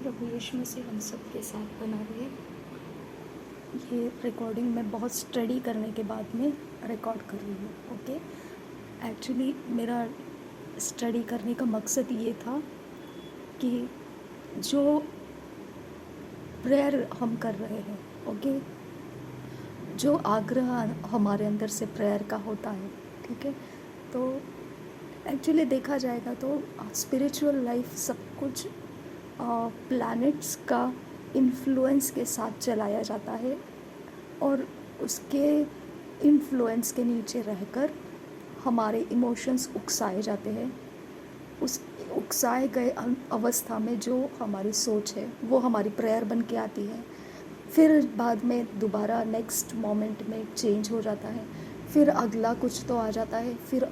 प्रभु यीशु मसीह हम सब के साथ बना रहे। ये रिकॉर्डिंग मैं बहुत स्टडी करने के बाद में रिकॉर्ड कर रही हूँ। ओके, एक्चुअली मेरा स्टडी करने का मकसद ये था कि जो प्रेयर हम कर रहे हैं, ओके, जो आग्रह हमारे अंदर से प्रेयर का होता है, ठीक है, तो एक्चुअली देखा जाएगा तो स्पिरिचुअल लाइफ सब कुछ प्लैनेट्स का इन्फ्लुएंस के साथ चलाया जाता है और उसके इन्फ्लुएंस के नीचे रहकर हमारे इमोशंस उकसाए जाते हैं। उस उकसाए गए अवस्था में जो हमारी सोच है वो हमारी प्रेयर बन के आती है। फिर बाद में दोबारा नेक्स्ट मोमेंट में चेंज हो जाता है, फिर अगला कुछ तो आ जाता है, फिर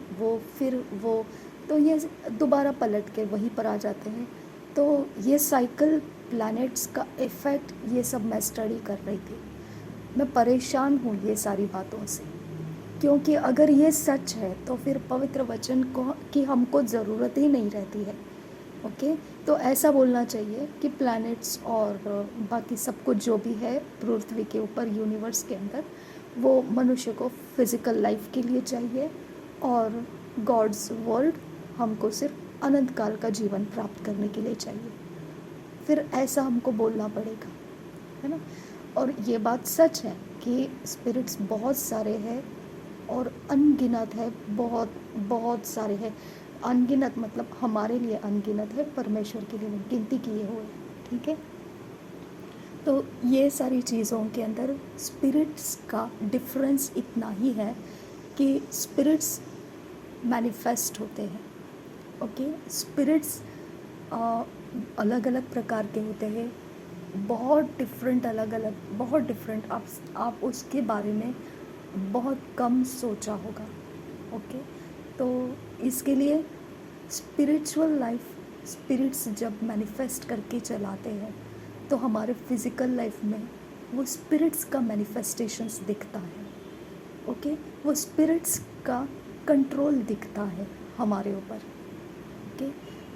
वो तो ये दोबारा पलट के वहीं पर आ जाते हैं। तो ये साइकिल प्लैनेट्स का इफ़ेक्ट ये सब मैं स्टडी कर रही थी। मैं परेशान हूँ ये सारी बातों से, क्योंकि अगर ये सच है तो फिर पवित्र वचन को की हमको ज़रूरत ही नहीं रहती है। ओके, तो ऐसा बोलना चाहिए कि प्लैनेट्स और बाकी सब कुछ जो भी है पृथ्वी के ऊपर यूनिवर्स के अंदर, वो मनुष्य को फिज़िकल लाइफ के लिए चाहिए और गॉड्स वर्ल्ड हमको सिर्फ अनंत काल का जीवन प्राप्त करने के लिए चाहिए। फिर ऐसा हमको बोलना पड़ेगा, है ना। और ये बात सच है कि स्पिरिट्स बहुत सारे हैं और अनगिनत है, बहुत बहुत सारे हैं। अनगिनत मतलब हमारे लिए अनगिनत है, परमेश्वर के लिए गिनती किए हुए, ठीक है। तो ये सारी चीज़ों के अंदर स्पिरिट्स का डिफरेंस इतना ही है कि स्पिरिट्स मैनिफेस्ट होते हैं। ओके, स्पिरिट्स अलग अलग प्रकार के होते हैं, बहुत डिफरेंट, अलग अलग, बहुत डिफरेंट। आप उसके बारे में बहुत कम सोचा होगा। ओके, तो इसके लिए स्पिरिचुअल लाइफ, स्पिरिट्स जब मैनिफेस्ट करके चलाते हैं तो हमारे फिज़िकल लाइफ में वो स्पिरिट्स का मैनिफेस्टेशंस दिखता है। ओके, वो स्पिरिट्स का कंट्रोल दिखता है हमारे ऊपर। ओके,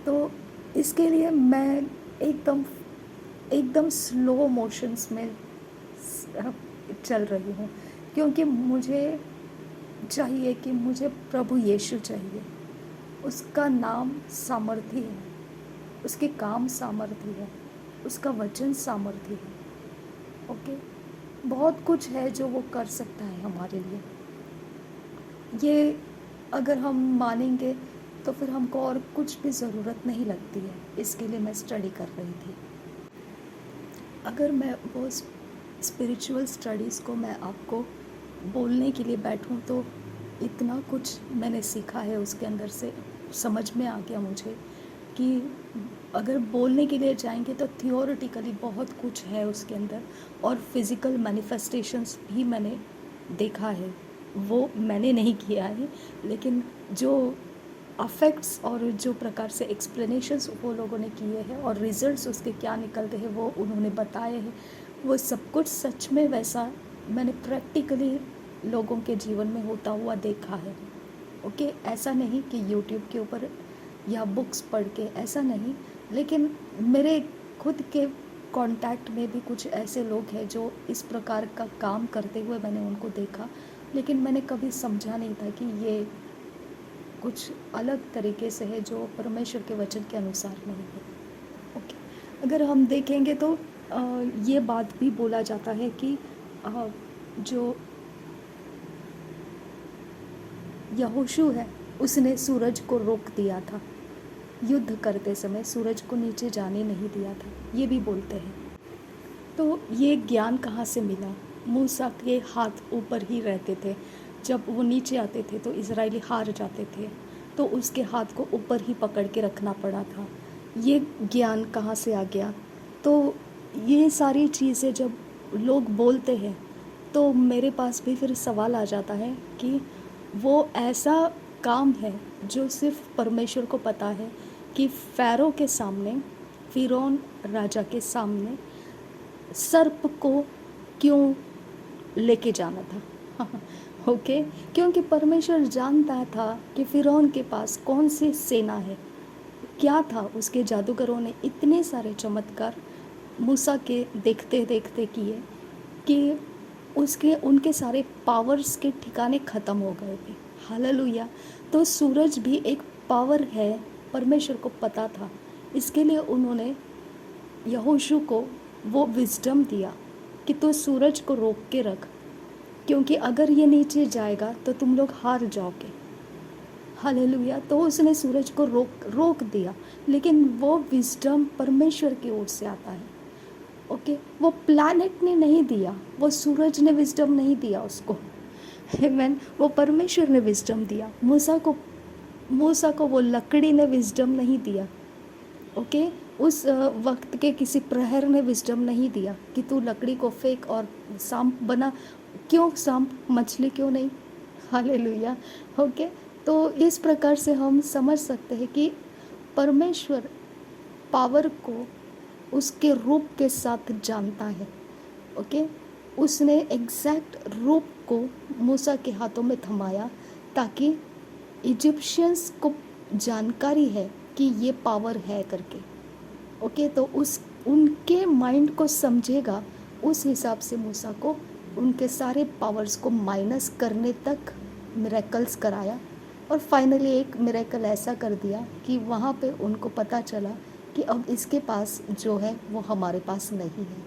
तो इसके लिए मैं एकदम स्लो मोशंस में चल रही हूँ, क्योंकि मुझे चाहिए कि मुझे प्रभु यीशु चाहिए। उसका नाम सामर्थी है, उसके काम सामर्थी है, उसका वचन सामर्थी है। ओके, बहुत कुछ है जो वो कर सकता है हमारे लिए। ये अगर हम मानेंगे तो फिर हमको और कुछ भी ज़रूरत नहीं लगती है। इसके लिए मैं स्टडी कर रही थी। अगर मैं वो स्पिरिचुअल स्टडीज़ को मैं आपको बोलने के लिए बैठूं तो इतना कुछ मैंने सीखा है उसके अंदर से, समझ में आ गया मुझे कि अगर बोलने के लिए जाएंगे तो थियोरेटिकली बहुत कुछ है उसके अंदर, और फिज़िकल मैनिफेस्टेशंस भी मैंने देखा है। वो मैंने नहीं किया है, लेकिन जो अफेक्ट्स और जो प्रकार से एक्सप्लेनेशंस वो लोगों ने किए हैं और रिजल्ट्स उसके क्या निकलते हैं वो उन्होंने बताए हैं, वो सब कुछ सच में वैसा मैंने प्रैक्टिकली लोगों के जीवन में होता हुआ देखा है। ओके, ऐसा नहीं कि यूट्यूब के ऊपर या बुक्स पढ़ के, ऐसा नहीं, लेकिन मेरे खुद के कांटेक्ट में भी कुछ ऐसे लोग हैं जो इस प्रकार का काम करते हुए मैंने उनको देखा, लेकिन मैंने कभी समझा नहीं था कि ये कुछ अलग तरीके से है जो परमेश्वर के वचन के अनुसार नहीं है। ओके, अगर हम देखेंगे तो ये बात भी बोला जाता है कि जो यहोशू है उसने सूरज को रोक दिया था, युद्ध करते समय सूरज को नीचे जाने नहीं दिया था, ये भी बोलते हैं। तो ये ज्ञान कहाँ से मिला? मूसा के हाथ ऊपर ही रहते थे, जब वो नीचे आते थे तो इजरायली हार जाते थे, तो उसके हाथ को ऊपर ही पकड़ के रखना पड़ा था। ये ज्ञान कहाँ से आ गया? तो ये सारी चीज़ें जब लोग बोलते हैं तो मेरे पास भी फिर सवाल आ जाता है कि वो ऐसा काम है जो सिर्फ परमेश्वर को पता है कि फ़ारो के सामने, फ़िरौन राजा के सामने सर्प को क्यों लेके जाना था। ओके, क्योंकि परमेश्वर जानता था कि फ़िरौन के पास कौन सी सेना है, क्या था, उसके जादूगरों ने इतने सारे चमत्कार मूसा के देखते देखते किए कि उसके उनके सारे पावर्स के ठिकाने ख़त्म हो गए थे। हालेलुया। तो सूरज भी एक पावर है, परमेश्वर को पता था। इसके लिए उन्होंने यहोशू को वो विज़डम दिया कि तू सूरज को रोक के रख, क्योंकि अगर ये नीचे जाएगा तो तुम लोग हार जाओगे। हालेलुया। तो उसने सूरज को रोक दिया, लेकिन वो विज़डम परमेश्वर की ओर से आता है। ओके, वो प्लैनेट ने नहीं दिया, वो सूरज ने विज़डम नहीं दिया उसको। आमेन। वो परमेश्वर ने विज़डम दिया। मूसा को वो लकड़ी ने विज़डम नहीं दिया। ओके, उस वक्त के किसी प्रहर ने विज़डम नहीं दिया कि तू लकड़ी को फेंक और सांप बना। क्यों सांप, मछली क्यों नहीं? हालेलुया। ओके, तो इस प्रकार से हम समझ सकते हैं कि परमेश्वर पावर को उसके रूप के साथ जानता है। ओके, उसने एग्जैक्ट रूप को मूसा के हाथों में थमाया ताकि इजिप्शियंस को जानकारी है कि ये पावर है करके। ओके, तो उनके माइंड को समझेगा, उस हिसाब से मूसा को उनके सारे पावर्स को माइनस करने तक मिरेकल्स कराया। और फाइनली एक मिरेकल ऐसा कर दिया कि वहाँ पे उनको पता चला कि अब इसके पास जो है वो हमारे पास नहीं है।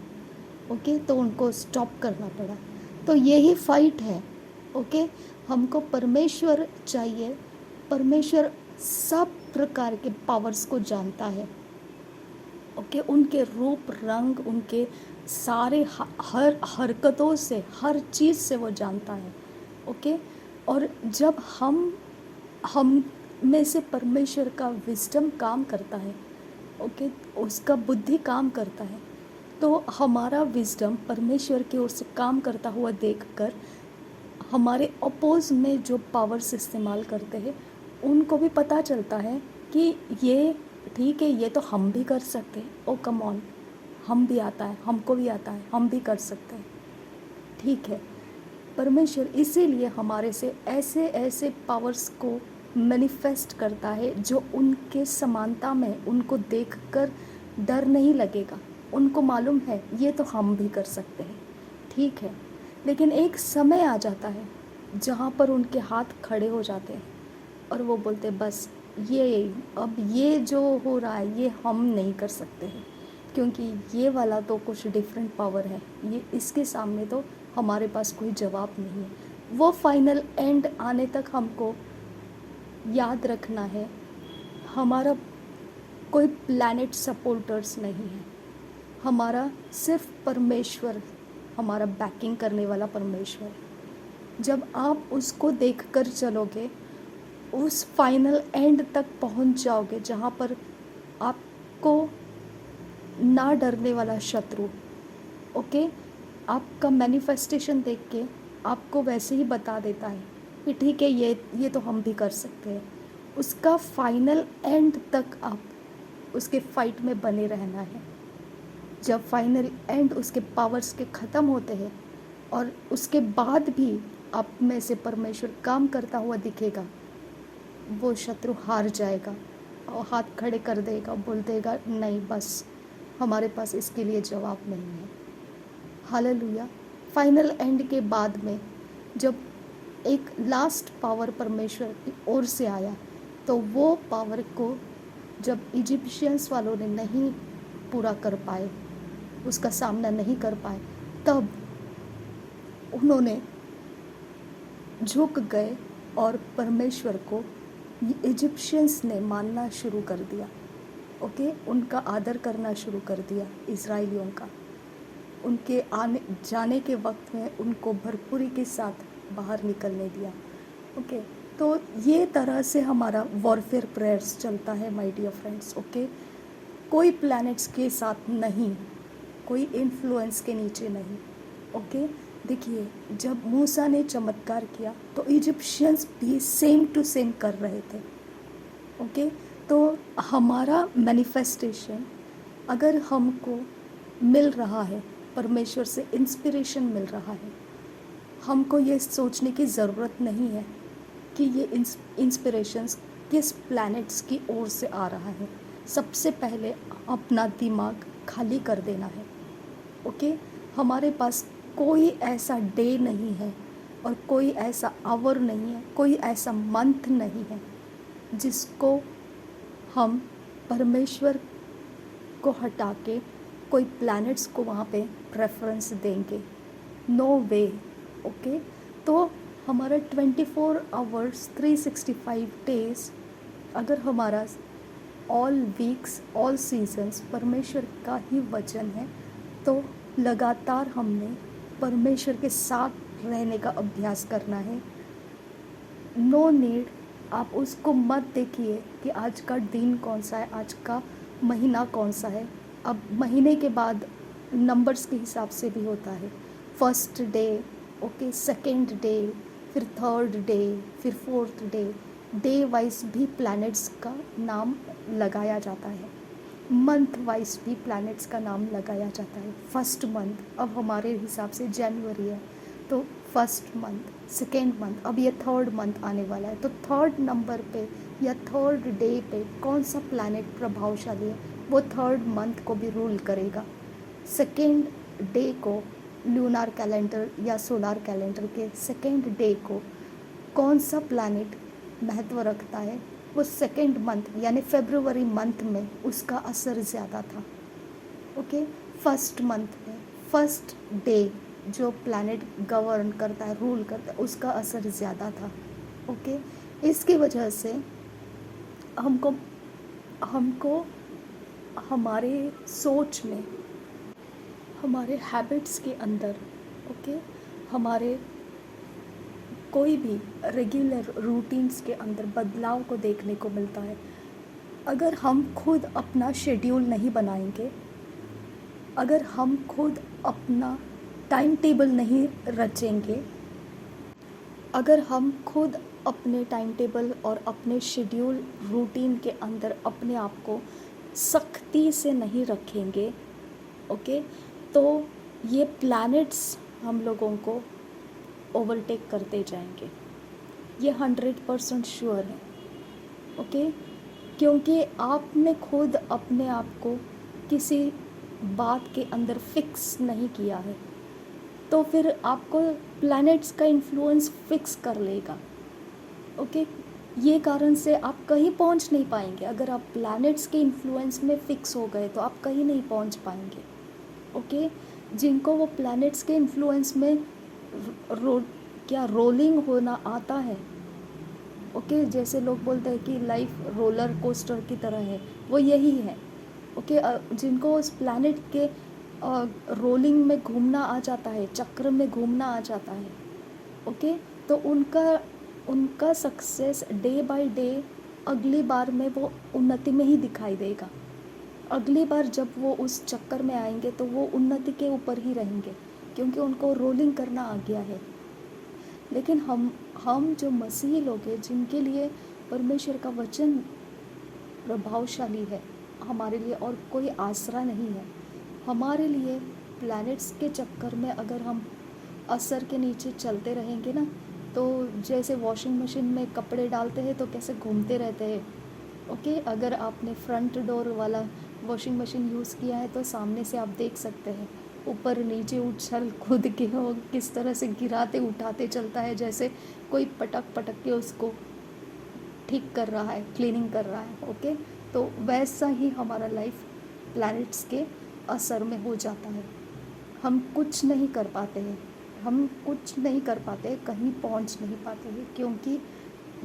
ओके, तो उनको स्टॉप करना पड़ा। तो यही फाइट है। ओके, हमको परमेश्वर चाहिए। परमेश्वर सब प्रकार के पावर्स को जानता है। ओके, उनके रूप रंग, उनके सारे हर हरकतों से, हर चीज़ से वो जानता है। ओके, और जब हम में से परमेश्वर का विज़डम काम करता है, ओके, उसका बुद्धि काम करता है, तो हमारा विज़डम परमेश्वर की ओर से काम करता हुआ देखकर हमारे अपोज में जो पावर्स इस्तेमाल करते हैं उनको भी पता चलता है कि ये ठीक है, ये तो हम भी कर सकते हैं। ओ कम ऑन, हम भी आता है, हमको भी आता है, हम भी कर सकते हैं। ठीक है, परमेश्वर इसीलिए हमारे से ऐसे ऐसे पावर्स को मैनिफेस्ट करता है जो उनके समानता में, उनको देखकर डर नहीं लगेगा। उनको मालूम है ये तो हम भी कर सकते हैं। ठीक है, लेकिन एक समय आ जाता है जहाँ पर उनके हाथ खड़े हो जाते हैं और वो बोलते बस अब ये जो हो रहा है ये हम नहीं कर सकते हैं, क्योंकि ये वाला तो कुछ डिफरेंट पावर है, ये इसके सामने तो हमारे पास कोई जवाब नहीं है। वो फाइनल एंड आने तक हमको याद रखना है, हमारा कोई प्लैनेट सपोर्टर्स नहीं है, हमारा सिर्फ परमेश्वर, हमारा बैकिंग करने वाला परमेश्वर। जब आप उसको देखकर चलोगे, उस फाइनल एंड तक पहुंच जाओगे जहां पर आपको ना डरने वाला शत्रु, ओके, आपका मैनिफेस्टेशन देख के आपको वैसे ही बता देता है कि ठीक है, ये तो हम भी कर सकते हैं। उसका फाइनल एंड तक आप उसके फाइट में बने रहना है। जब फाइनल एंड उसके पावर्स के ख़त्म होते हैं और उसके बाद भी आप में से परमेश्वर काम करता हुआ दिखेगा, वो शत्रु हार जाएगा और हाथ खड़े कर देगा, बोल देगा नहीं, बस हमारे पास इसके लिए जवाब नहीं है। हालेलुया। फाइनल एंड के बाद में जब एक लास्ट पावर परमेश्वर की ओर से आया, तो वो पावर को जब इजिप्शियंस वालों ने नहीं पूरा कर पाए, उसका सामना नहीं कर पाए, तब उन्होंने झुक गए और परमेश्वर को इजिप्शियंस ने मानना शुरू कर दिया। ओके, उनका आदर करना शुरू कर दिया इज़राइलियों का। उनके आने जाने के वक्त में उनको भरपूरी के साथ बाहर निकलने दिया। ओके, तो ये तरह से हमारा वॉरफेयर प्रेयर्स चलता है माय डियर फ्रेंड्स। ओके, कोई प्लैनेट्स के साथ नहीं, कोई इन्फ्लुएंस के नीचे नहीं। ओके, देखिए, जब मूसा ने चमत्कार किया तो इजिप्शियंस भी सेम टू सेम कर रहे थे। ओके, तो हमारा मैनिफेस्टेशन अगर हमको मिल रहा है, परमेश्वर से इंस्पिरेशन मिल रहा है, हमको ये सोचने की ज़रूरत नहीं है कि ये इंस्पिरेशंस किस प्लैनेट्स की ओर से आ रहा है, सबसे पहले अपना दिमाग खाली कर देना है। ओके, हमारे पास कोई ऐसा डे नहीं है और कोई ऐसा आवर नहीं है, कोई ऐसा मंथ नहीं है जिसको हम परमेश्वर को हटा के कोई प्लैनेट्स को वहाँ पे प्रेफरेंस देंगे। नो वे। ओके, तो हमारा 24 आवर्स 365 डेज अगर हमारा ऑल वीक्स ऑल सीजन्स परमेश्वर का ही वचन है, तो लगातार हमने परमेश्वर के साथ रहने का अभ्यास करना है। नो नीड, आप उसको मत देखिए कि आज का दिन कौन सा है, आज का महीना कौन सा है। अब महीने के बाद नंबर्स के हिसाब से भी होता है, first day, okay, second day, फिर थर्ड डे, फिर फोर्थ डे, डे वाइज भी प्लैनेट्स का नाम लगाया जाता है, मंथ वाइज भी प्लैनेट्स का नाम लगाया जाता है। फर्स्ट मंथ अब हमारे हिसाब से जनवरी है, तो फर्स्ट मंथ, सेकेंड मंथ, अब ये थर्ड मंथ आने वाला है, तो थर्ड नंबर पे या थर्ड डे पे कौन सा प्लैनेट प्रभावशाली है, वो थर्ड मंथ को भी रूल करेगा। सेकेंड डे को लूनार कैलेंडर या सोलार कैलेंडर के सेकेंड डे को कौन सा प्लैनेट महत्व रखता है, वो सेकेंड मंथ यानी फरवरी मंथ में उसका असर ज़्यादा था। ओके, फर्स्ट मंथ में फर्स्ट डे जो प्लैनेट गवर्न करता है, रूल करता है, उसका असर ज़्यादा था। ओके, इसकी वजह से हमको हमारे सोच में, हमारे हैबिट्स के अंदर, ओके, हमारे कोई भी रेगुलर रूटीन्स के अंदर बदलाव को देखने को मिलता है। अगर हम खुद अपना शेड्यूल नहीं बनाएंगे, अगर हम खुद अपना टाइम टेबल नहीं रचेंगे, अगर हम खुद अपने टाइम टेबल और अपने शेड्यूल रूटीन के अंदर अपने आप को सख्ती से नहीं रखेंगे, ओके, तो ये प्लैनेट्स हम लोगों को ओवरटेक करते जाएंगे, ये 100% श्योर है। ओके, क्योंकि आपने खुद अपने आप को किसी बात के अंदर फिक्स नहीं किया है, तो फिर आपको प्लैनेट्स का इन्फ्लुएंस फिक्स कर लेगा। ओके, ये कारण से आप कहीं पहुंच नहीं पाएंगे। अगर आप प्लैनेट्स के इन्फ्लुएंस में फिक्स हो गए तो आप कहीं नहीं पहुंच पाएंगे। ओके, जिनको वो प्लैनेट्स के इन्फ्लुएंस में रोलिंग होना आता है, ओके, जैसे लोग बोलते हैं कि लाइफ रोलर कोस्टर की तरह है, वो यही है। ओके, जिनको उस प्लैनेट के रोलिंग में घूमना आ जाता है, चक्र में घूमना आ जाता है, ओके, तो उनका सक्सेस डे बाय डे अगली बार में वो उन्नति में ही दिखाई देगा। अगली बार जब वो उस चक्कर में आएंगे तो वो उन्नति के ऊपर ही रहेंगे, क्योंकि उनको रोलिंग करना आ गया है। लेकिन हम जो मसीही लोग हैं, जिनके लिए परमेश्वर का वचन प्रभावशाली है, हमारे लिए और कोई आसरा नहीं है, हमारे लिए प्लैनेट्स के चक्कर में अगर हम असर के नीचे चलते रहेंगे ना, तो जैसे वॉशिंग मशीन में कपड़े डालते हैं तो कैसे घूमते रहते हैं। ओके, अगर आपने फ्रंट डोर वाला वॉशिंग मशीन यूज़ किया है तो सामने से आप देख सकते हैं ऊपर नीचे उछल कूद के वो किस तरह से गिराते उठाते चलता है, जैसे कोई पटक पटक के उसको ठीक कर रहा है, क्लीनिंग कर रहा है। ओके, तो वैसा ही हमारा लाइफ प्लैनेट्स के असर में हो जाता है। हम कुछ नहीं कर पाते हैं, हम कुछ नहीं कर पाते, कहीं पहुंच नहीं पाते हैं, क्योंकि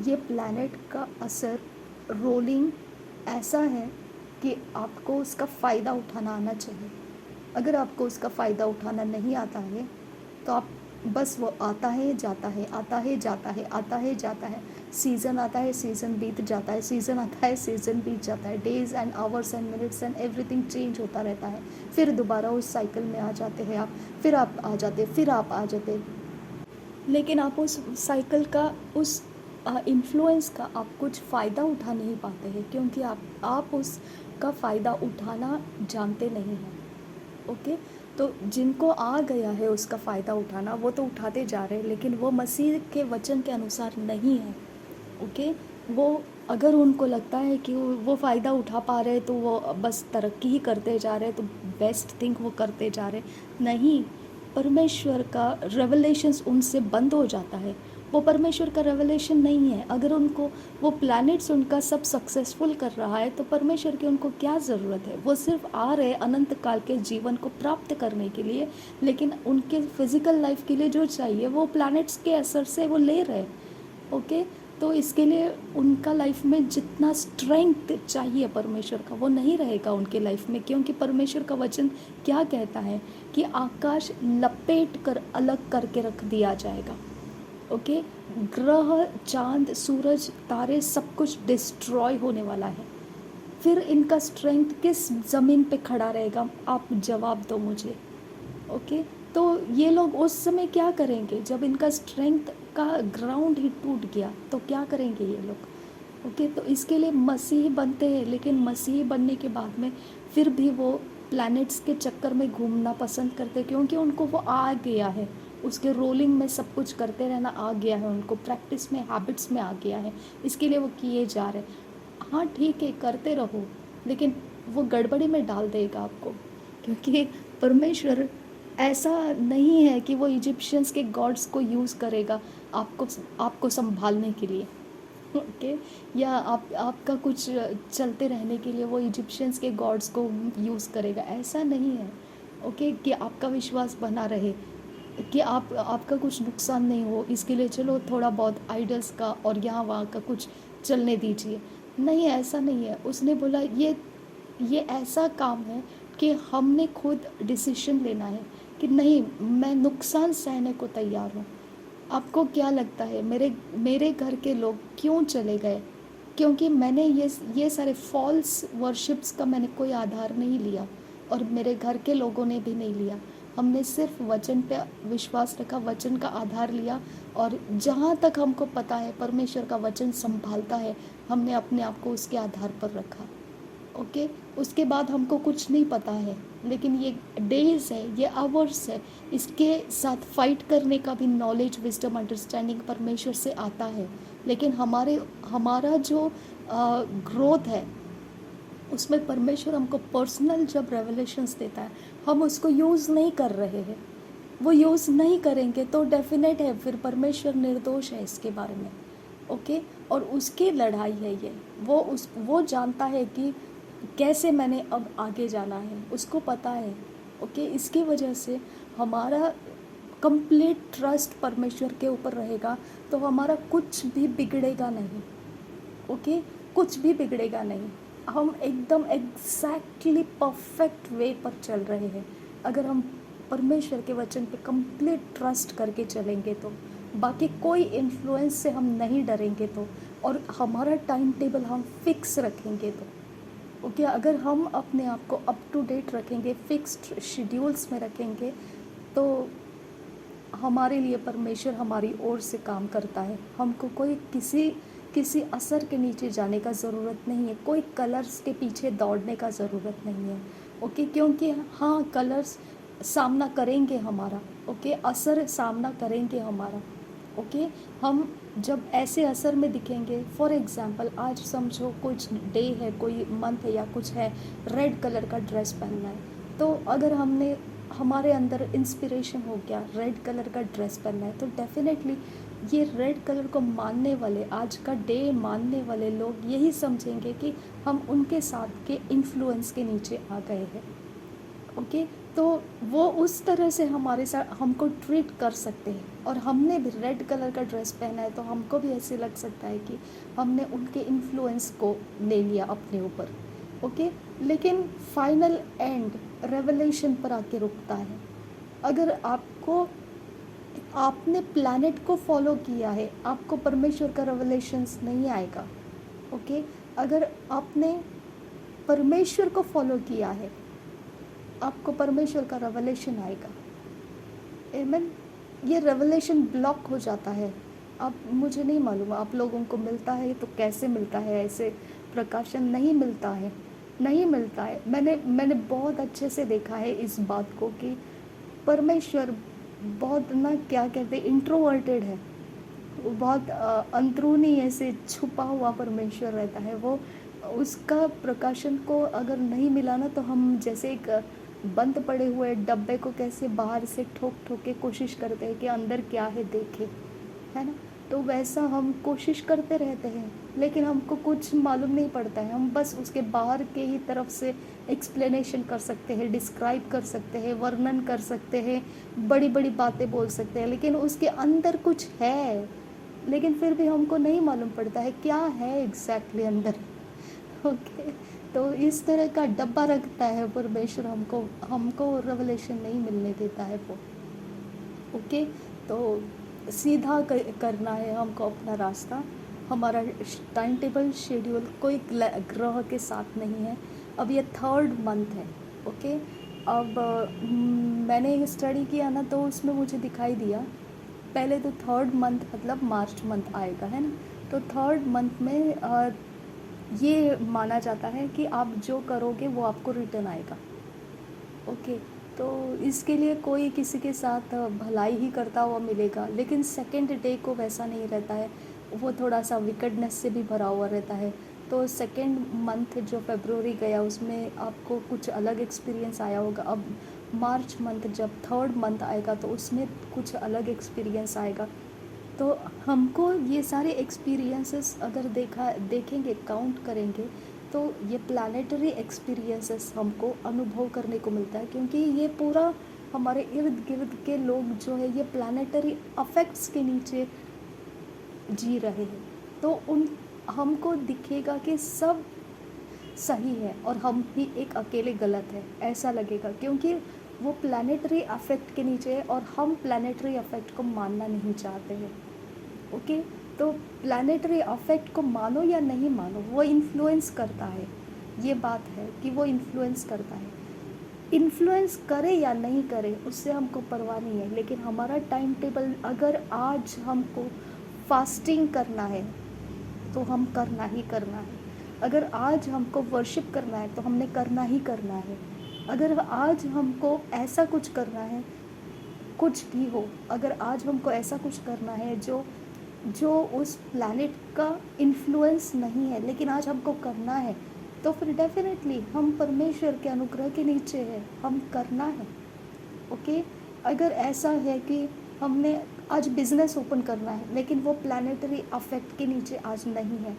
ये प्लैनेट का असर रोलिंग ऐसा है कि आपको उसका फ़ायदा उठाना आना चाहिए। अगर आपको उसका फ़ायदा उठाना नहीं आता है तो आप बस वो आता है जाता है, आता है जाता है, आता है जाता है, सीज़न आता है, सीज़न बीत जाता है, सीज़न आता है, सीज़न बीत जाता है, days and hours and minutes and everything change होता रहता है। फिर दोबारा उस साइकिल में आ जाते हैं आप, फिर आप आ जाते, फिर आप आ जाते, लेकिन आप उस साइकिल का, उस इन्फ्लुएंस का आप कुछ फ़ायदा उठा नहीं पाते हैं, क्योंकि आप उसका फ़ायदा उठाना जानते नहीं हैं। ओके, तो जिनको आ गया है उसका फ़ायदा उठाना, वो तो उठाते जा रहे हैं, लेकिन वो मसीह के वचन के अनुसार नहीं है। ओके, वो अगर उनको लगता है कि वो फ़ायदा उठा पा रहे हैं तो वो बस तरक्की ही करते जा रहे हैं, तो बेस्ट थिंग वो करते जा रहे हैं। नहीं, परमेश्वर का रेवलेशंस उनसे बंद हो जाता है। वो परमेश्वर का रेवलेशन नहीं है। अगर उनको वो प्लैनेट्स उनका सब सक्सेसफुल कर रहा है तो परमेश्वर की उनको क्या ज़रूरत है। वो सिर्फ आ रहे अनंत काल के जीवन को प्राप्त करने के लिए, लेकिन उनके फिज़िकल लाइफ के लिए जो चाहिए वो प्लैनेट्स के असर से वो ले रहे। ओके, तो इसके लिए उनका लाइफ में जितना स्ट्रेंथ चाहिए परमेश्वर का वो नहीं रहेगा उनके लाइफ में, क्योंकि परमेश्वर का वचन क्या कहता है कि आकाश लपेट कर अलग करके रख दिया जाएगा। ओके, ग्रह, चांद, सूरज, तारे सब कुछ डिस्ट्रॉय होने वाला है। फिर इनका स्ट्रेंथ किस ज़मीन पे खड़ा रहेगा, आप जवाब दो मुझे। ओके, तो ये लोग उस समय क्या करेंगे जब इनका स्ट्रेंथ का ग्राउंड ही टूट गया, तो क्या करेंगे ये लोग। ओके, तो इसके लिए मसीह बनते हैं, लेकिन मसीह बनने के बाद में फिर भी वो प्लैनेट्स के चक्कर में घूमना पसंद करते, क्योंकि उनको वो आ गया है, उसके रोलिंग में सब कुछ करते रहना आ गया है, उनको प्रैक्टिस में, हैबिट्स में आ गया है, इसके लिए वो किए जा रहे हैं। हाँ ठीक है, करते रहो, लेकिन वो गड़बड़ी में डाल देगा आपको, क्योंकि परमेश्वर ऐसा नहीं है कि वो इजिप्शियंस के गॉड्स को यूज़ करेगा आपको संभालने के लिए। ओके, या आपका कुछ चलते रहने के लिए वो इजिप्शियंस के गॉड्स को यूज़ करेगा, ऐसा नहीं है। ओके, कि आपका विश्वास बना रहे, कि आपका कुछ नुकसान नहीं हो, इसके लिए चलो थोड़ा बहुत आइडल्स का और यहाँ वहाँ का कुछ चलने दीजिए। नहीं, ऐसा नहीं है। उसने बोला ये ऐसा काम है कि हमने खुद डिसीजन लेना है कि नहीं, मैं नुकसान सहने को तैयार हूँ। आपको क्या लगता है मेरे घर के लोग क्यों चले गए? क्योंकि मैंने ये सारे फॉल्स वर्शिप्स का मैंने कोई आधार नहीं लिया, और मेरे घर के लोगों ने भी नहीं लिया। हमने सिर्फ वचन पे विश्वास रखा, वचन का आधार लिया, और जहाँ तक हमको पता है परमेश्वर का वचन संभालता है, हमने अपने आप को उसके आधार पर रखा। ओके, उसके बाद हमको कुछ नहीं पता है, लेकिन ये डेज है, ये आवर्स है, इसके साथ फाइट करने का भी नॉलेज, विजडम, अंडरस्टैंडिंग परमेश्वर से आता है। लेकिन हमारा जो ग्रोथ है उसमें परमेश्वर हमको पर्सनल जब रेवलेशंस देता है, हम उसको यूज़ नहीं कर रहे हैं, वो यूज़ नहीं करेंगे तो डेफिनेट है फिर परमेश्वर निर्दोष है इसके बारे में। ओके, और उसकी लड़ाई है ये, वो जानता है कि कैसे मैंने अब आगे जाना है, उसको पता है। ओके, इसकी वजह से हमारा कंप्लीट ट्रस्ट परमेश्वर के ऊपर रहेगा, तो हमारा कुछ भी बिगड़ेगा नहीं। ओके, कुछ भी बिगड़ेगा नहीं, हम एकदम एग्जैक्टली परफेक्ट वे पर चल रहे हैं अगर हम परमेश्वर के वचन पे कंप्लीट ट्रस्ट करके चलेंगे तो। बाकी कोई इन्फ्लुएंस से हम नहीं डरेंगे तो, और हमारा टाइम टेबल हम फिक्स रखेंगे तो। ओके, अगर हम अपने आप को अप टू डेट रखेंगे, फिक्स्ड शेड्यूल्स में रखेंगे, तो हमारे लिए परमेश्वर हमारी ओर से काम करता है। हमको कोई किसी असर के नीचे जाने का ज़रूरत नहीं है, कोई कलर्स के पीछे दौड़ने का ज़रूरत नहीं है। ओके, क्योंकि हाँ, कलर्स सामना करेंगे हमारा, ओके, असर सामना करेंगे हमारा। ओके, हम जब ऐसे असर में दिखेंगे, फॉर एग्ज़ाम्पल आज समझो कुछ डे है, कोई मंथ है या कुछ है, रेड कलर का ड्रेस पहनना है, तो अगर हमारे अंदर इंस्पिरेशन हो गया रेड कलर का ड्रेस पहनना है, तो डेफिनेटली ये रेड कलर को मानने वाले, आज का डे मानने वाले लोग यही समझेंगे कि हम उनके साथ के इन्फ्लुएंस के नीचे आ गए हैं। ओके, तो वो उस तरह से हमारे साथ हमको ट्रीट कर सकते हैं, और हमने भी रेड कलर का ड्रेस पहना है तो हमको भी ऐसे लग सकता है कि हमने उनके इन्फ्लुएंस को ले लिया अपने ऊपर। ओके, लेकिन फाइनल एंड रेवलेशन पर आके रुकता है। अगर आपने प्लैनेट को फॉलो किया है, आपको परमेश्वर का रेवलेशंस नहीं आएगा। ओके, अगर आपने परमेश्वर को फॉलो किया है, आपको परमेश्वर का रेवलेशन आएगा। आमीन। ये रेवलेशन ब्लॉक हो जाता है। अब मुझे नहीं मालूम आप लोगों को मिलता है तो कैसे मिलता है, ऐसे प्रकाशन नहीं मिलता है, नहीं मिलता है। मैंने बहुत अच्छे से देखा है इस बात को कि परमेश्वर बहुत ना, क्या कहते हैं, इंट्रोवर्टेड है। वो बहुत अंदरूनी ऐसे छुपा हुआ परमेश्वर रहता है। वो उसका प्रकाशन को अगर नहीं मिला ना, तो हम जैसे एक बंद पड़े हुए डब्बे को कैसे बाहर से ठोक ठोक के कोशिश करते हैं कि अंदर क्या है देखें, है ना? तो वैसा हम कोशिश करते रहते हैं, लेकिन हमको कुछ मालूम नहीं पड़ता है। हम बस उसके बाहर के ही तरफ से एक्सप्लेनेशन कर सकते हैं, डिस्क्राइब कर सकते हैं, वर्णन कर सकते हैं, बड़ी बड़ी बातें बोल सकते हैं, लेकिन उसके अंदर कुछ है, लेकिन फिर भी हमको नहीं मालूम पड़ता है क्या है एग्जैक्टली अंदर। ओके, तो इस तरह का डब्बा रखता है परमेश्वर, हमको हमको रेवलेशन नहीं मिलने देता है वो। ओके, तो सीधा करना है हमको अपना रास्ता। हमारा टाइम टेबल शेड्यूल कोई ग्रह के साथ नहीं है। अब ये 3rd मंथ है। ओके, अब मैंने स्टडी किया ना, तो उसमें मुझे दिखाई दिया, पहले तो 3rd मंथ मतलब मार्च मंथ आएगा, है ना? तो 3rd मंथ में ये माना जाता है कि आप जो करोगे वो आपको रिटर्न आएगा। ओके, तो इसके लिए कोई किसी के साथ भलाई ही करता हुआ मिलेगा, लेकिन सेकंड डे को वैसा नहीं रहता है, वो थोड़ा सा विकेडनेस से भी भरा हुआ रहता है। तो सेकंड मंथ जो फरवरी गया, उसमें आपको कुछ अलग एक्सपीरियंस आया होगा। अब मार्च मंथ जब 3rd मंथ आएगा, तो उसमें कुछ अलग एक्सपीरियंस आएगा। तो हमको ये सारे एक्सपीरियंसेस अगर देखेंगे, काउंट करेंगे, तो ये प्लानेटरी एक्सपीरियंसेस हमको अनुभव करने को मिलता है, क्योंकि ये पूरा हमारे इर्द गिर्द के लोग जो है ये प्लानेटरी अफेक्ट्स के नीचे जी रहे हैं। तो उन हमको दिखेगा कि सब सही है और हम ही एक अकेले गलत है, ऐसा लगेगा, क्योंकि वो प्लानेटरी अफेक्ट के नीचे है और हम प्लानेटरी अफेक्ट को मानना नहीं चाहते हैं। ओके, तो प्लानेटरी अफेक्ट को मानो या नहीं मानो, वो इन्फ्लुएंस करता है। ये बात है कि वो इन्फ्लुएंस करता है। इन्फ्लुएंस करे या नहीं करे उससे हमको परवाह नहीं है, लेकिन हमारा टाइम टेबल, अगर आज हमको फास्टिंग करना है तो हम करना ही करना है। अगर आज हमको वर्शिप करना है तो हमने करना ही करना है। अगर आज हमको ऐसा कुछ करना है, कुछ भी हो, अगर आज हमको ऐसा कुछ करना है जो जो उस प्लैनेट का इन्फ्लुएंस नहीं है, लेकिन आज हमको करना है, तो फिर डेफिनेटली हम परमेश्वर के अनुग्रह के नीचे है, हम करना है। ओके, अगर ऐसा है कि हमने आज बिज़नेस ओपन करना है, लेकिन वो प्लैनेटरी अफेक्ट के नीचे आज नहीं है,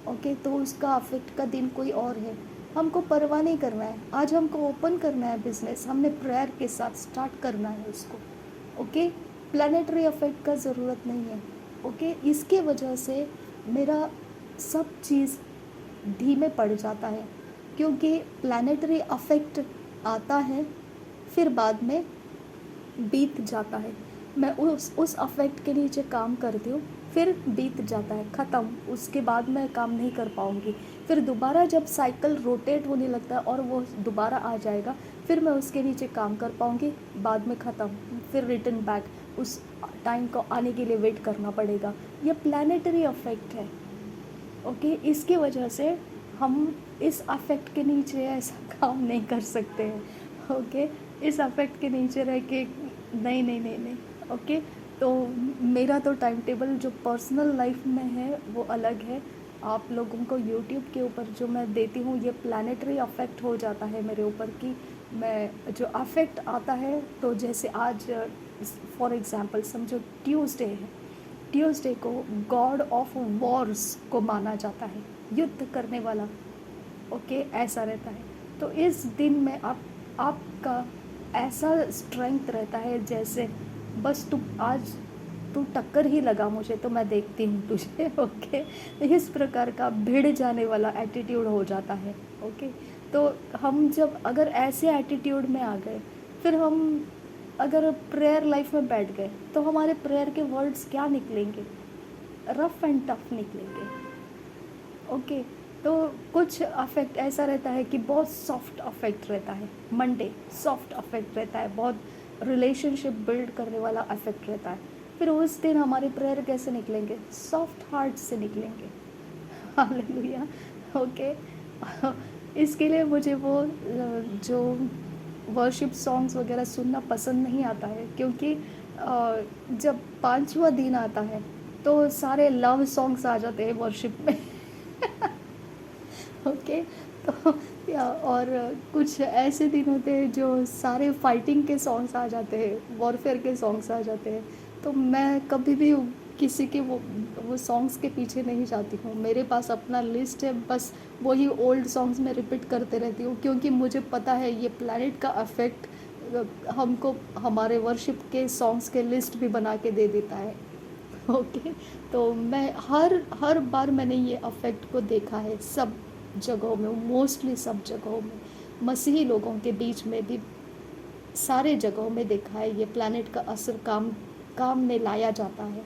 ओके, तो उसका अफेक्ट का दिन कोई और है, हमको परवाह नहीं करना है। आज हमको ओपन करना है बिज़नेस, हमने प्रेयर के साथ स्टार्ट करना है उसको। ओके, प्लैनेटरी अफेक्ट का ज़रूरत नहीं है। ओके, इसके वजह से मेरा सब चीज़ धीमे पड़ जाता है, क्योंकि प्लैनेटरी अफेक्ट आता है, फिर बाद में बीत जाता है। मैं उस अफेक्ट के नीचे काम करती हूँ, फिर बीत जाता है, ख़त्म, उसके बाद मैं काम नहीं कर पाऊँगी। फिर दोबारा जब साइकिल रोटेट होने लगता है और वो दोबारा आ जाएगा, फिर मैं उसके नीचे काम कर पाऊँगी, बाद में ख़त्म, फिर रिटर्न बैक, उस टाइम को आने के लिए वेट करना पड़ेगा। ये प्लैनेटरी अफेक्ट है। ओके, इसकी वजह से हम इस अफेक्ट के नीचे ऐसा काम नहीं कर सकते हैं। ओके, इस अफेक्ट के नीचे रह के नहीं नहीं नहीं नहीं। ओके, तो मेरा तो टाइम टेबल जो पर्सनल लाइफ में है वो अलग है। आप लोगों को यूट्यूब के ऊपर जो मैं देती हूँ, ये प्लैनेटरी अफेक्ट हो जाता है मेरे ऊपर कि मैं जो अफेक्ट आता है, तो जैसे आज फॉर एग्ज़ाम्पल समझो ट्यूसडे है, ट्यूसडे को गॉड ऑफ वॉर्स को माना जाता है, युद्ध करने वाला। ओके, ऐसा रहता है। तो इस दिन में आपका ऐसा स्ट्रेंथ रहता है, जैसे बस तू टक्कर ही लगा मुझे तो मैं देखती हूँ तुझे। ओके, इस प्रकार का भिड़ जाने वाला एटीट्यूड हो जाता है। ओके, तो हम जब अगर ऐसे एटीट्यूड में आ गए, फिर हम अगर प्रेयर लाइफ में बैठ गए, तो हमारे प्रेयर के वर्ड्स क्या निकलेंगे? रफ एंड टफ निकलेंगे। ओके, तो कुछ अफेक्ट ऐसा रहता है कि बहुत सॉफ्ट अफेक्ट रहता है, मंडे सॉफ्ट अफेक्ट रहता है, बहुत रिलेशनशिप बिल्ड करने वाला अफेक्ट रहता है। फिर उस दिन हमारे प्रेयर कैसे निकलेंगे? सॉफ्ट हार्ट से निकलेंगे। हालेलुया। ओके, इसके लिए मुझे वो जो वर्शिप सॉन्ग्स वगैरह सुनना पसंद नहीं आता है, क्योंकि जब 5वां दिन आता है तो सारे लव सॉन्ग्स आ जाते हैं वर्शिप में। ओके। तो या और कुछ ऐसे दिन होते हैं जो सारे फाइटिंग के सॉन्ग्स आ जाते हैं, वॉरफेयर के सॉन्ग्स आ जाते हैं। तो मैं कभी भी किसी के वो सॉन्ग्स के पीछे नहीं जाती हूँ। मेरे पास अपना लिस्ट है, बस वही ओल्ड सॉन्ग्स मैं रिपीट करते रहती हूँ, क्योंकि मुझे पता है ये प्लैनेट का अफेक्ट हमको हमारे वर्शिप के सॉन्ग्स के लिस्ट भी बना के दे देता है। ओके। तो मैं हर हर बार मैंने ये अफेक्ट को देखा है, सब जगहों में, मोस्टली सब जगहों में, मसीही लोगों के बीच में भी सारे जगहों में देखा है। ये प्लैनेट का असर काम काम में लाया जाता है।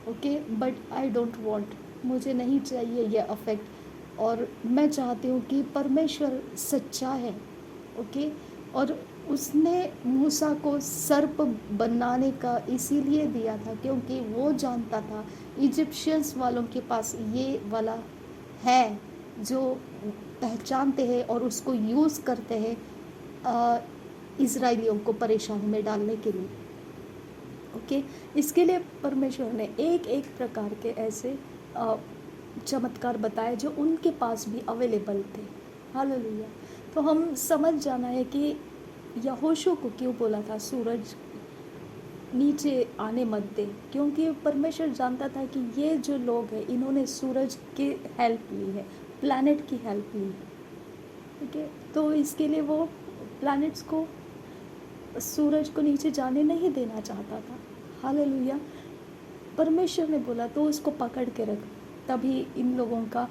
Okay, but I don't want, मुझे नहीं चाहिए ये अफेक्ट। और मैं चाहती हूँ कि परमेश्वर सच्चा है। ओके। और उसने मूसा को सर्प बनाने का इसीलिए दिया था क्योंकि वो जानता था इजिप्शियंस वालों के पास ये वाला है, जो पहचानते हैं और उसको यूज़ करते हैं इज़राइलियों को परेशानी में डालने के लिए। ओके। इसके लिए परमेश्वर ने एक एक प्रकार के ऐसे चमत्कार बताए जो उनके पास भी अवेलेबल थे। हालेलुया। तो हम समझ जाना है कि यहोशू को क्यों बोला था सूरज नीचे आने मत दे, क्योंकि परमेश्वर जानता था कि ये जो लोग हैं इन्होंने सूरज की हेल्प ली है, प्लैनेट की हेल्प ली है। ठीक है। तो इसके लिए वो प्लैनेट्स को, सूरज को नीचे जाने नहीं देना चाहता था। हालेलुया। परमेश्वर ने बोला तो उसको पकड़ के रख, तभी इन लोगों का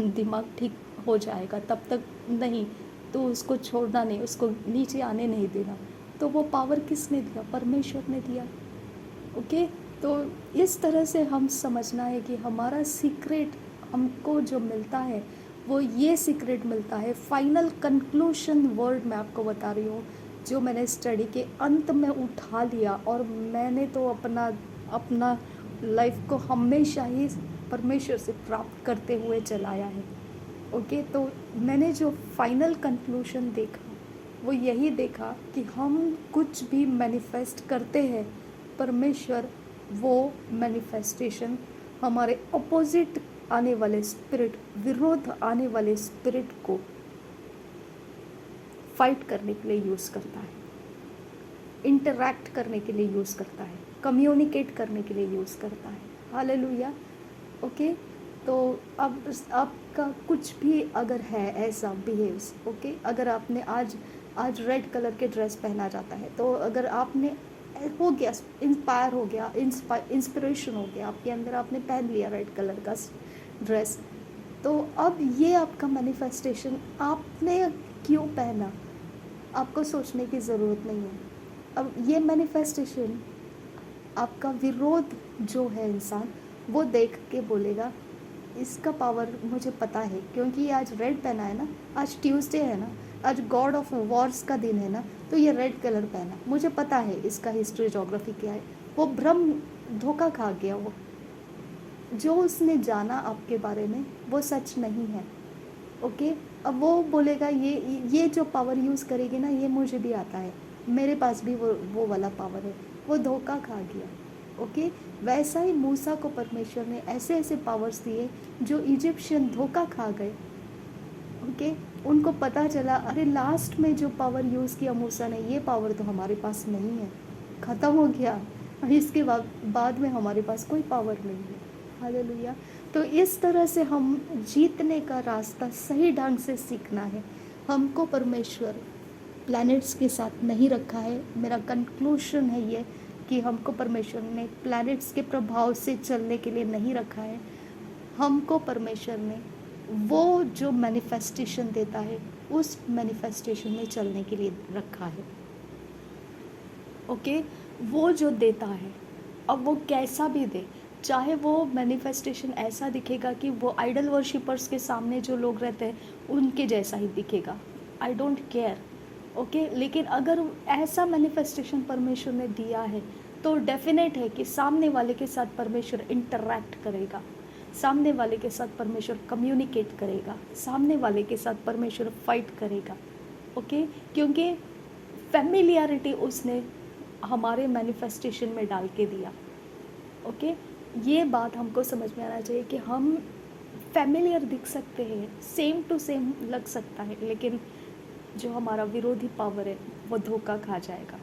दिमाग ठीक हो जाएगा, तब तक नहीं तो उसको छोड़ना नहीं, उसको नीचे आने नहीं देना। तो वो पावर किसने दिया? परमेश्वर ने दिया। ओके। तो इस तरह से हम समझना है कि हमारा सीक्रेट हमको जो मिलता है वो ये सीक्रेट मिलता है। फाइनल कंक्लूशन वर्ड मैं आपको बता रही हूँ, जो मैंने स्टडी के अंत में उठा लिया, और मैंने तो अपना लाइफ को हमेशा ही परमेश्वर से प्राप्त करते हुए चलाया है। ओके। तो मैंने जो फाइनल कंक्लूशन देखा वो यही देखा कि हम कुछ भी मैनिफेस्ट करते हैं, परमेश्वर वो मैनिफेस्टेशन हमारे अपोजिट आने वाले स्पिरिट, विरोध आने वाले स्पिरिट को फाइट करने के लिए यूज़ करता है, इंटरैक्ट करने के लिए यूज़ करता है, कम्युनिकेट करने के लिए यूज़ करता है। हालेलुया। ओके। तो अब आपका कुछ भी अगर है ऐसा बिहेव्स, ओके, अगर आपने आज रेड कलर के ड्रेस पहना जाता है, तो अगर आपने हो गया, इंस्पायर हो गया, इंस्पिरेशन हो गया आपके अंदर, आपने पहन लिया रेड कलर का ड्रेस, तो अब ये आपका मैनिफेस्टेशन आपने क्यों पहना, आपको सोचने की ज़रूरत नहीं है। अब ये मैनिफेस्टेशन आपका विरोध जो है इंसान, वो देख के बोलेगा इसका पावर मुझे पता है, क्योंकि ये आज रेड पहना है ना, आज ट्यूसडे है ना, आज गॉड ऑफ वॉर्स का दिन है ना, तो ये रेड कलर पहना, मुझे पता है इसका हिस्ट्री जोग्राफी क्या है। वो भ्रम, धोखा खा गया। वो जो उसने जाना आपके बारे में वो सच नहीं है। ओके। अब वो बोलेगा ये जो पावर यूज़ करेगी ना, ये मुझे भी आता है, मेरे पास भी वो वाला पावर है। वो धोखा खा गया। ओके। वैसा ही मूसा को परमेश्वर ने ऐसे ऐसे पावर्स दिए जो इजिप्शियन धोखा खा गए। ओके। उनको पता चला, अरे लास्ट में जो पावर यूज़ किया मूसा ने, ये पावर तो हमारे पास नहीं है, ख़त्म हो गया, और इसके बाद में हमारे पास कोई पावर नहीं है। हालेलुया। तो इस तरह से हम जीतने का रास्ता सही ढंग से सीखना है। हमको परमेश्वर प्लैनेट्स के साथ नहीं रखा है। मेरा कंक्लूशन है ये कि हमको परमेश्वर ने प्लैनेट्स के प्रभाव से चलने के लिए नहीं रखा है। हमको परमेश्वर ने वो जो मैनिफेस्टेशन देता है उस मैनिफेस्टेशन में चलने के लिए रखा है। ओके। वो जो देता है, अब वो कैसा भी दे, चाहे वो मैनिफेस्टेशन ऐसा दिखेगा कि वो आइडल वर्शिपर्स के सामने जो लोग रहते हैं उनके जैसा ही दिखेगा, आई डोंट केयर। ओके। लेकिन अगर ऐसा मैनिफेस्टेशन परमेश्वर ने दिया है तो डेफिनेट है कि सामने वाले के साथ परमेश्वर इंटरैक्ट करेगा, सामने वाले के साथ परमेश्वर कम्युनिकेट करेगा, सामने वाले के साथ परमेश्वर फाइट करेगा। ओके। क्योंकि फैमिलियरिटी उसने हमारे मैनिफेस्टेशन में डाल के दिया। ओके। ये बात हमको समझ में आना चाहिए कि हम फ़ैमिलियर दिख सकते हैं, सेम टू सेम लग सकता है, लेकिन जो हमारा विरोधी पावर है वो धोखा खा जाएगा।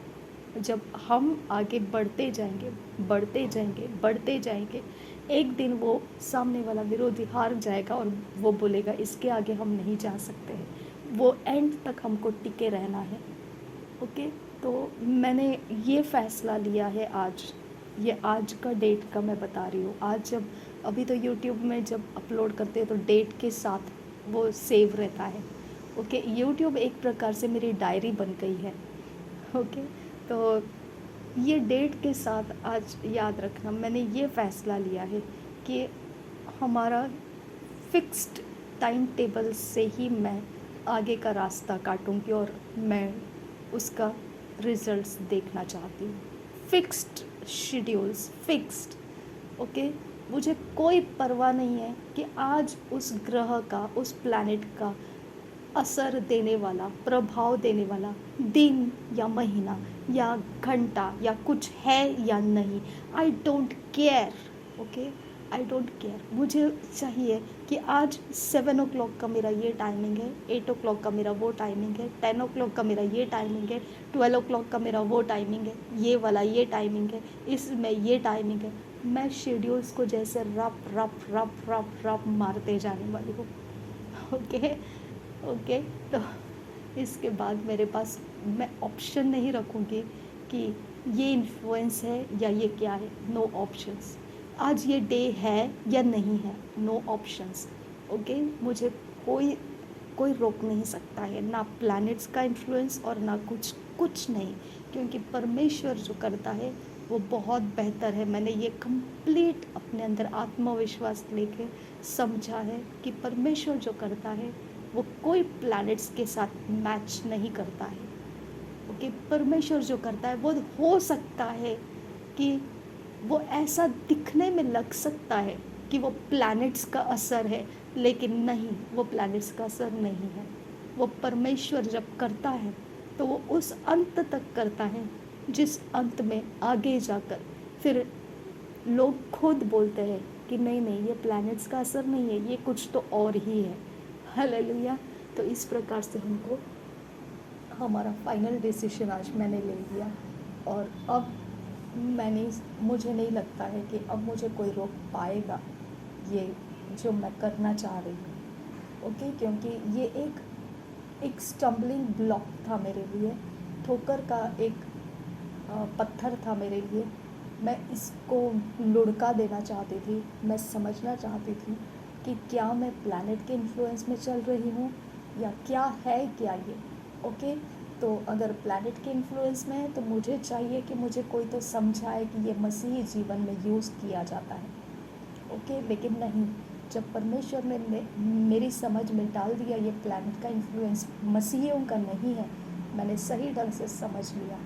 जब हम आगे बढ़ते जाएंगे, बढ़ते जाएंगे, बढ़ते जाएंगे, एक दिन वो सामने वाला विरोधी हार जाएगा और वो बोलेगा इसके आगे हम नहीं जा सकते हैं। वो एंड तक हमको टिके रहना है। ओके, तो मैंने ये फ़ैसला लिया है आज, ये आज का डेट का मैं बता रही हूँ। आज जब अभी तो यूट्यूब में जब अपलोड करते हैं तो डेट के साथ वो सेव रहता है। ओके, यूट्यूब एक प्रकार से मेरी डायरी बन गई है। ओके, तो ये डेट के साथ आज याद रखना, मैंने ये फ़ैसला लिया है कि हमारा फिक्स्ड टाइम टेबल से ही मैं आगे का रास्ता काटूंगी और मैं उसका रिजल्ट्स देखना चाहती हूँ। Fixed schedules, fixed. ओके, मुझे कोई परवाह नहीं है कि आज उस ग्रह का, उस प्लैनेट का असर देने वाला, प्रभाव देने वाला दिन या महीना या घंटा या कुछ है या नहीं। I don't care. Okay, I don't care. मुझे चाहिए कि आज 7 o'clock का मेरा ये टाइमिंग है, 8 o'clock का मेरा वो टाइमिंग है, 10 o'clock का मेरा ये टाइमिंग है, 12 o'clock का मेरा वो टाइमिंग है, ये वाला ये टाइमिंग है, इसमें ये टाइमिंग है। मैं शेड्यूल्स को जैसे rough rough rough rough rough मारते जाने वाली हूँ। ओके, ओके, तो इसके बाद मेरे पास, मैं ऑप्शन नहीं रखूँगी कि ये इन्फ्लुएंस है या ये क्या है। No options. आज ये डे है या नहीं है, नो ऑप्शंस। ओके, मुझे कोई कोई रोक नहीं सकता है, ना प्लैनेट्स का इन्फ्लुएंस और ना कुछ नहीं, क्योंकि परमेश्वर जो करता है वो बहुत बेहतर है। मैंने ये कंप्लीट अपने अंदर आत्मविश्वास लेके समझा है कि परमेश्वर जो करता है वो कोई प्लैनेट्स के साथ मैच नहीं करता है। ओके, परमेश्वर जो करता है वो हो सकता है कि वो ऐसा दिखने में लग सकता है कि वो प्लैनेट्स का असर है, लेकिन नहीं, वो प्लैनेट्स का असर नहीं है। वो परमेश्वर जब करता है तो वो उस अंत तक करता है जिस अंत में आगे जाकर फिर लोग खुद बोलते हैं कि नहीं नहीं, ये प्लैनेट्स का असर नहीं है, ये कुछ तो और ही है। हालेलुया। तो इस प्रकार से हमको हमारा फाइनल डिसीजन आज मैंने ले लिया, और अब मुझे नहीं लगता है कि अब मुझे कोई रोक पाएगा ये जो मैं करना चाह रही हूँ। ओके, क्योंकि ये एक स्टम्बलिंग ब्लॉक था मेरे लिए, ठोकर का एक पत्थर था मेरे लिए। मैं इसको लुढ़का देना चाहती थी। मैं समझना चाहती थी कि क्या मैं प्लैनेट के इन्फ्लुएंस में चल रही हूँ या क्या है, क्या ये। ओके, तो अगर प्लैनेट के इन्फ्लुएंस में है तो मुझे चाहिए कि मुझे कोई तो समझाए कि ये मसीही जीवन में यूज़ किया जाता है। ओके, लेकिन नहीं, जब परमेश्वर ने मेरी समझ में डाल दिया ये प्लैनेट का इन्फ्लुएंस मसीहियों का नहीं है, मैंने सही ढंग से समझ लिया,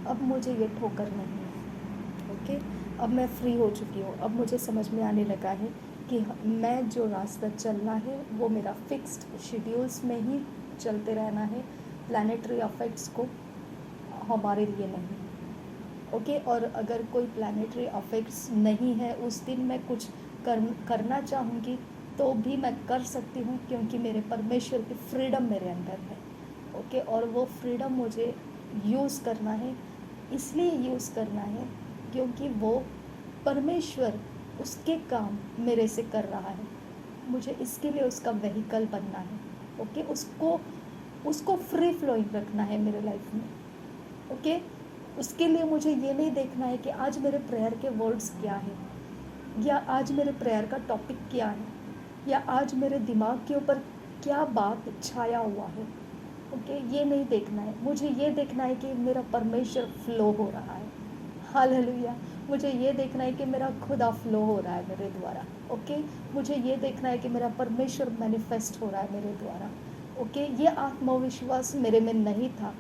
अब मुझे ये ठोकर नहीं है। ओके, अब मैं फ्री हो चुकी हूँ। अब मुझे समझ में आने लगा है कि मैं जो रास्ता चलना है वो मेरा फिक्स्ड शेड्यूल्स में ही चलते रहना है, प्लैनेटरी अफेक्ट्स को हमारे लिए नहीं। ओके, और अगर कोई प्लैनेटरी अफेक्ट्स नहीं है, उस दिन मैं कुछ करना चाहूँगी तो भी मैं कर सकती हूँ, क्योंकि मेरे परमेश्वर की फ्रीडम मेरे अंदर है। ओके, और वो फ्रीडम मुझे यूज़ करना है, इसलिए यूज़ करना है क्योंकि वो परमेश्वर उसके काम मेरे से कर रहा है। मुझे इसके लिए उसका व्हीकल बनना है। ओके, उसको फ्री फ्लोइंग रखना है मेरे लाइफ में। ओके, उसके लिए मुझे ये नहीं देखना है कि आज मेरे प्रेयर के वर्ड्स क्या है, या आज मेरे प्रेयर का टॉपिक क्या है, या आज मेरे दिमाग के ऊपर क्या बात छाया हुआ है। ओके, ये नहीं देखना है। मुझे ये देखना है कि मेरा परमेश्वर फ्लो हो रहा है। हालेलुया। मुझे ये देखना है कि मेरा खुदा फ्लो हो रहा है मेरे द्वारा। ओके, मुझे ये देखना है कि मेरा परमेश्वर मैनिफेस्ट हो रहा है मेरे द्वारा। ओके, ये आत्मविश्वास मेरे में नहीं था।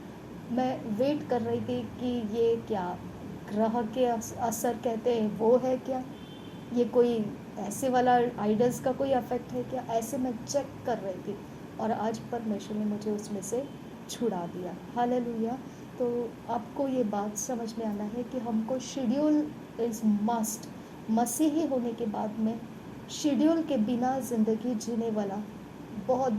मैं वेट कर रही थी कि ये क्या ग्रह के असर कहते हैं वो है क्या, ये कोई ऐसे वाला आइडल्स का कोई अफेक्ट है क्या, ऐसे मैं चेक कर रही थी, और आज परमेश्वर ने मुझे उसमें से छुड़ा दिया। हालेलुया। तो आपको ये बात समझ में आना है कि हमको शेड्यूल इज़ मस्ट। मसीही होने के बाद में शेड्यूल के बिना ज़िंदगी जीने वाला बहुत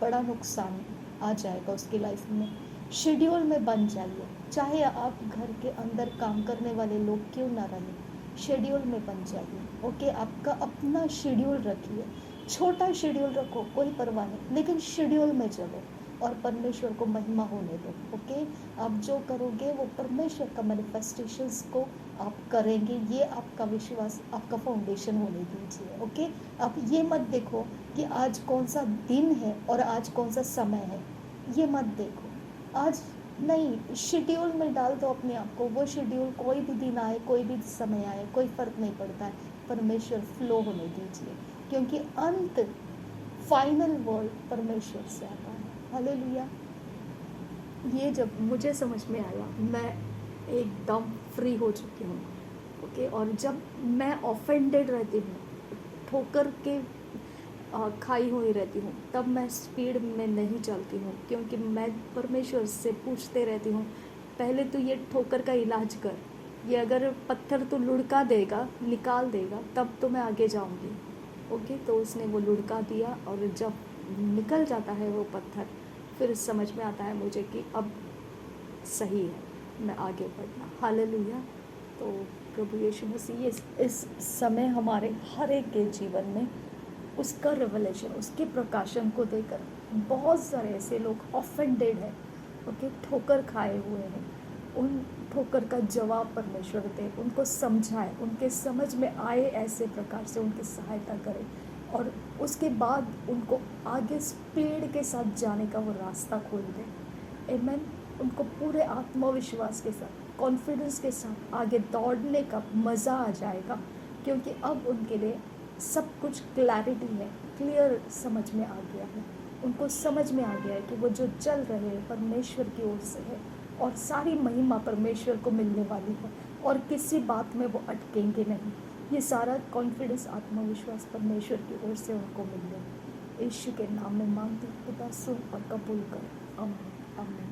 बड़ा नुकसान आ जाएगा उसकी लाइफ में। शेड्यूल में बन जाइए, चाहे आप घर के अंदर काम करने वाले लोग क्यों ना रहें, शेड्यूल में बन जाइए। ओके, आपका अपना शेड्यूल रखिए, छोटा शेड्यूल रखो, कोई परवाह नहीं, लेकिन शेड्यूल में चलो और परमेश्वर को महिमा होने दो। ओके, आप जो करोगे वो परमेश्वर का मैनिफेस्टेशंस को आप करेंगे, ये आपका विश्वास, आपका फाउंडेशन होने दीजिए। ओके, आप ये मत देखो कि आज कौन सा दिन है और आज कौन सा समय है, ये मत देखो। आज नहीं, शेड्यूल में डाल दो अपने आप को। वो शेड्यूल कोई भी दिन आए, कोई भी समय आए, कोई फ़र्क नहीं पड़ता है, परमेश्वर फ्लो होने दीजिए, क्योंकि अंत, फाइनल वर्ड परमेश्वर से आता है। हालेलुया। ये जब मुझे समझ में आया, मैं एकदम फ्री हो चुकी हूँ। ओके, और जब मैं ऑफेंडेड रहती हूँ, ठोकर के खाई हुई रहती हूँ, तब मैं स्पीड में नहीं चलती हूँ, क्योंकि मैं परमेश्वर से पूछते रहती हूँ, पहले तो ये ठोकर का इलाज कर, ये अगर पत्थर तो लुढ़का देगा, निकाल देगा, तब तो मैं आगे जाऊँगी। ओके, तो उसने वो लुढ़का दिया, और जब निकल जाता है वो पत्थर, फिर समझ में आता है मुझे कि अब सही है, मैं आगे बढ़ना। हालेलुया। तो प्रभु यीशु मसीह इस समय हमारे हर एक के जीवन में उसका रेवलेशन, उसके प्रकाशन को देकर बहुत सारे ऐसे लोग ऑफेंडेड हैं, ओके, ठोकर खाए हुए हैं। उन ठोकर का जवाब परमेश्वर दे, उनको समझाए, उनके समझ में आए ऐसे प्रकार से उनकी सहायता करे, और उसके बाद उनको आगे स्पीड के साथ जाने का वो रास्ता खोल दे। आमेन। उनको पूरे आत्मविश्वास के साथ, कॉन्फिडेंस के साथ आगे दौड़ने का मज़ा आ जाएगा, क्योंकि अब उनके लिए सब कुछ क्लैरिटी में, क्लियर समझ में आ गया है। उनको समझ में आ गया है कि वो जो चल रहे हैं परमेश्वर की ओर से है, और सारी महिमा परमेश्वर को मिलने वाली है, और किसी बात में वो अटकेंगे नहीं। ये सारा कॉन्फिडेंस, आत्मविश्वास परमेश्वर की ओर से उनको मिल रहा है। यीशु के नाम में मांगती, खुदा सुन और कबूल कर। आमीन, आमीन।